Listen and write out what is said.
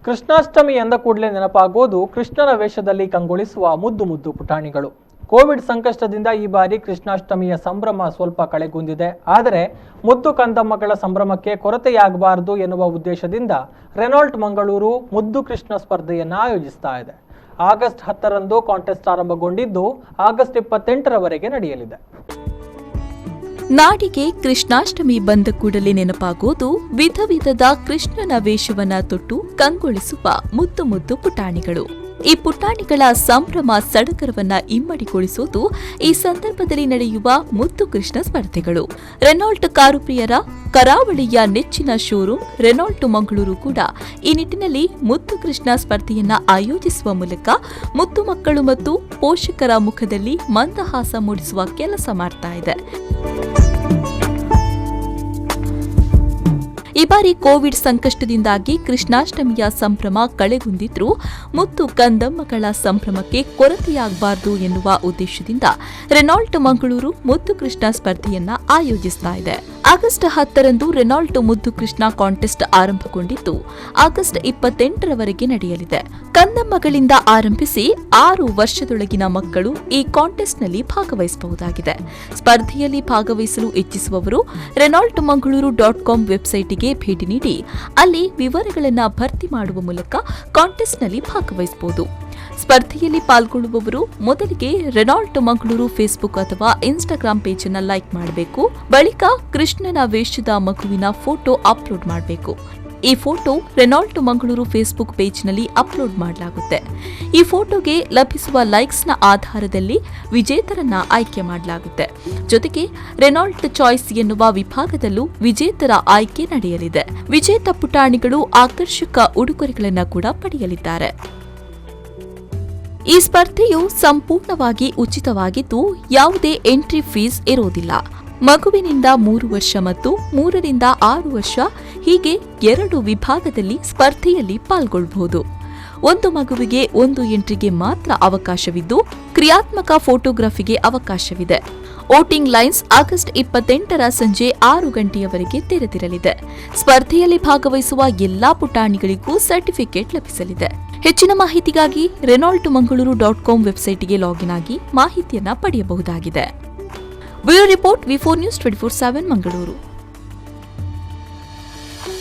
ಕೃಷ್ಣಾಷ್ಟಮಿ ಎಂದ ಕೂಡಲೇ ನೆನಪಾಗೋದು ಕೃಷ್ಣನ ವೇಷದಲ್ಲಿ ಕಂಗೊಳಿಸುವ ಮುದ್ದು ಮುದ್ದು ಪುಟಾಣಿಗಳು. ಕೋವಿಡ್ ಸಂಕಷ್ಟದಿಂದ ಈ ಬಾರಿ ಕೃಷ್ಣಾಷ್ಟಮಿಯ ಸಂಭ್ರಮ ಸ್ವಲ್ಪ ಕಳೆಗುಂದಿದೆ. ಆದರೆ ಮುದ್ದು ಕಂದಮ್ಮಗಳ ಸಂಭ್ರಮಕ್ಕೆ ಕೊರತೆಯಾಗಬಾರದು ಎನ್ನುವ ಉದ್ದೇಶದಿಂದ ರೆನಾಲ್ಟ್ ಮಂಗಳೂರು ಮುದ್ದು ಕೃಷ್ಣ ಸ್ಪರ್ಧೆಯನ್ನು ಆಯೋಜಿಸ್ತಾ ಇದೆ. ಆಗಸ್ಟ್ 10ರಂದು ಕಾಂಟೆಸ್ಟ್ ಆರಂಭಗೊಂಡಿದ್ದು ಆಗಸ್ಟ್ 28ರವರೆಗೆ ನಡೆಯಲಿದೆ. ನಾಡಿಗೆ ಕೃಷ್ಣಾಷ್ಟಮಿ ಬಂದ ಕೂಡಲೇ ನೆನಪಾಗೋದು ವಿಧ ವಿಧದ ಕೃಷ್ಣನ ವೇಷವನ್ನ ತೊಟ್ಟು ಕಂಗೊಳಿಸುವ ಮುದ್ದು ಮುದ್ದು ಪುಟಾಣಿಗಳು. ಈ ಪುಟಾಣಿಗಳ ಸಂಭ್ರಮ ಸಡಗರವನ್ನ ಇಮ್ಮಡಿಗೊಳಿಸುವುದು ಈ ಸಂದರ್ಭದಲ್ಲಿ ನಡೆಯುವ ಮುದ್ದು ಕೃಷ್ಣ ಸ್ಪರ್ಧೆಗಳು. ರೆನಾಲ್ಟ್ ಕಾರು ಪ್ರಿಯರ ಕರಾವಳಿಯ ನೆಚ್ಚಿನ ಶೋರೂಮ್ ರೆನಾಲ್ಟ್ ಮಂಗಳೂರು ಕೂಡ ಈ ನಿಟ್ಟಿನಲ್ಲಿ ಮುದ್ದು ಕೃಷ್ಣ ಸ್ಪರ್ಧೆಯನ್ನ ಆಯೋಜಿಸುವ ಮೂಲಕ ಮುದ್ದು ಮಕ್ಕಳು ಮತ್ತು ಪೋಷಕರ ಮುಖದಲ್ಲಿ ಮಂದಹಾಸ ಮೂಡಿಸುವ ಕೆಲಸ ಮಾಡ್ತಾ ಇದೆ. ಈ ಬಾರಿ ಕೋವಿಡ್ ಸಂಕಷ್ಟದಿಂದಾಗಿ ಕೃಷ್ಣಾಷ್ಟಮಿಯ ಸಂಭ್ರಮ ಕಳೆಗುಂದಿದ್ರೂ ಮುದ್ದು ಕಂದಮ್ಮಗಳ ಸಂಭ್ರಮಕ್ಕೆ ಕೊರತೆಯಾಗಬಾರದು ಎನ್ನುವ ಉದ್ದೇಶದಿಂದ ರೆನಾಲ್ಟ್ ಮಂಗಳೂರು ಮುದ್ದು ಕೃಷ್ಣ ಸ್ಪರ್ಧೆಯನ್ನ ಆಯೋಜಿಸ್ತಾ ಇದೆ. ಆಗಸ್ಟ್ 10ರಂದು ರೆನಾಲ್ಟ್ ಮುದ್ದು ಕೃಷ್ಣ ಕಾಂಟೆಸ್ಟ್ ಆರಂಭಗೊಂಡಿದ್ದು ಆಗಸ್ಟ್ 28ರವರೆಗೆ ನಡೆಯಲಿದೆ. ಕಂದಮ್ಮಗಳಿಂದ ಆರಂಭಿಸಿ 6 ವರ್ಷದೊಳಗಿನ ಮಕ್ಕಳು ಈ ಕಾಂಟೆಸ್ಟ್ನಲ್ಲಿ ಭಾಗವಹಿಸಬಹುದಾಗಿದೆ. ಸ್ಪರ್ಧೆಯಲ್ಲಿ ಭಾಗವಹಿಸಲು ಇಚ್ಛಿಸುವವರು ರೆನಾಲ್ಟ್ ಮಂಗಳೂರು .com ವೆಬ್ಸೈಟ್ಗೆ ಭೇಟಿ ನೀಡಿ ಅಲ್ಲಿ ವಿವರಗಳನ್ನು ಭರ್ತಿ ಮಾಡುವ ಮೂಲಕ ಕಾಂಟೆಸ್ಟ್ನಲ್ಲಿ ಭಾಗವಹಿಸಬಹುದು. ಸ್ಪರ್ಧೆಯಲ್ಲಿ ಪಾಲ್ಗೊಳ್ಳುವವರು ಮೊದಲಿಗೆ ರೆನಾಲ್ಟ್ ಮಂಗಳೂರು ಫೇಸ್ಬುಕ್ ಅಥವಾ ಇನ್ಸ್ಟಾಗ್ರಾಂ ಪೇಜ್ ಅನ್ನು ಲೈಕ್ ಮಾಡಬೇಕು. ಬಳಿಕ ಕೃಷ್ಣನ ವೇಷದ ಮಗುವಿನ ಫೋಟೋ ಅಪ್ಲೋಡ್ ಮಾಡಬೇಕು. ಈ ಫೋಟೋ ರೆನಾಲ್ಟ್ ಮಂಗಳೂರು ಫೇಸ್ಬುಕ್ ಪೇಜ್ನಲ್ಲಿ ಅಪ್ಲೋಡ್ ಮಾಡಲಾಗುತ್ತೆ. ಈ ಫೋಟೋಗೆ ಲಭಿಸುವ ಲೈಕ್ಸ್ನ ಆಧಾರದಲ್ಲಿ ವಿಜೇತರನ್ನ ಆಯ್ಕೆ ಮಾಡಲಾಗುತ್ತೆ. ಜೊತೆಗೆ ರೆನಾಲ್ಟ್ ಚಾಯ್ಸ್ ಎನ್ನುವ ವಿಭಾಗದಲ್ಲೂ ವಿಜೇತರ ಆಯ್ಕೆ ನಡೆಯಲಿದೆ. ವಿಜೇತ ಪುಟಾಣಿಗಳು ಆಕರ್ಷಕ ಉಡುಗೊರೆಗಳನ್ನು ಕೂಡ ಪಡೆಯಲಿದ್ದಾರೆ. ಈ ಸ್ಪರ್ಧೆಯು ಸಂಪೂರ್ಣವಾಗಿ ಉಚಿತವಾಗಿದ್ದು ಯಾವುದೇ ಎಂಟ್ರಿ ಫೀಸ್ ಇರೋದಿಲ್ಲ. ಮಗುವಿನಿಂದ 3 ವರ್ಷ ಮತ್ತು 3 ರಿಂದ 6 ವರ್ಷ ಹೀಗೆ 2 ವಿಭಾಗದಲ್ಲಿ ಸ್ಪರ್ಧೆಯಲ್ಲಿ ಪಾಲ್ಗೊಳ್ಳಬಹುದು. ಒಂದು ಮಗುವಿಗೆ 1 ಎಂಟ್ರಿಗೆ ಮಾತ್ರ ಅವಕಾಶವಿದ್ದು ಕ್ರಿಯಾತ್ಮಕ ಫೋಟೋಗ್ರಫಿಗೆ ಅವಕಾಶವಿದೆ. ವೋಟಿಂಗ್ ಲೈನ್ಸ್ ಆಗಸ್ಟ್ 28ರ ಸಂಜೆ 6 ಗಂಟೆಯವರೆಗೆ ತೆರೆದಿರಲಿದೆ. ಸ್ಪರ್ಧೆಯಲ್ಲಿ ಭಾಗವಹಿಸುವ ಎಲ್ಲಾ ಪುಟಾಣಿಗಳಿಗೂ ಸರ್ಟಿಫಿಕೇಟ್ ಲಭಿಸಲಿದೆ. ಹೆಚ್ಚಿನ ಮಾಹಿತಿಗಾಗಿ ರೆನಾಲ್ಟ್ ಮಂಗಳೂರು .com ವೆಬ್ಸೈಟ್ಗೆ ಲಾಗಿನ್ ಆಗಿ ಮಾಹಿತಿಯನ್ನ ಪಡೆಯಬಹುದಾಗಿದೆ. Bureau report V4 News 24/7 Mangaluru.